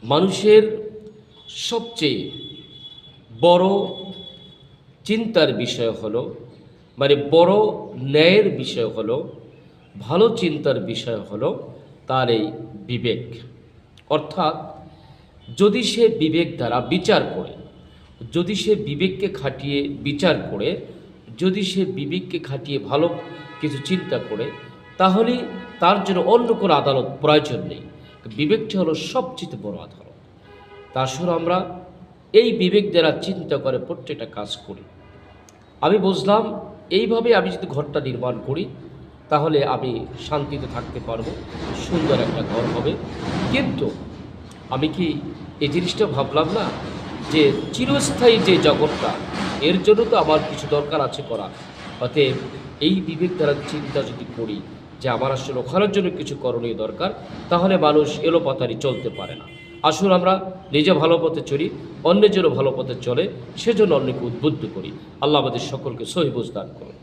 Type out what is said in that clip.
মানুষের সবচেয়ে বড় চিন্তার বিষয় হলো, মানে বড় ন্যায়ের বিষয় হলো, ভালো চিন্তার বিষয় হলো তার এই বিবেক। অর্থাৎ যদি সে বিবেক দ্বারা বিচার করে, যদি সে বিবেককে খাটিয়ে বিচার করে, যদি সে বিবেককে খাটিয়ে ভালো কিছু চিন্তা করে, তাহলে তার জন্য অন্য কোনো আদালত প্রয়োজন নেই। বিবেকটি হলো সবচেয়ে বড় আদালত। তা আসলে আমরা এই বিবেক দ্বারা চিন্তা করে প্রত্যেকটা কাজ করি। আমি বুঝলাম এইভাবে আমি যদি ঘরটা নির্মাণ করি তাহলে আমি শান্তিতে থাকতে পারবো, সুন্দর একটা ঘর হবে। কিন্তু আমি কি এই জিনিসটা ভাবলাম না যে চিরস্থায়ী যে জগৎটা, এর জন্য তো আমার কিছু দরকার আছে করা। অতএব এই বিবেক দ্বারা চিন্তা যদি করি যে আমার আসলে ওখানের জন্য কিছু করণীয় দরকার, তাহলে মানুষ এলোপাতারি চলতে পারে না। আসলে আমরা নিজে ভালো পথে চলি, অন্যের জন্য ভালো পথে চলে, সেজন্য অন্যকে উদ্বুদ্ধ করি। আল্লাহ আমাদের সকলকে সহি বুঝ দান করুন।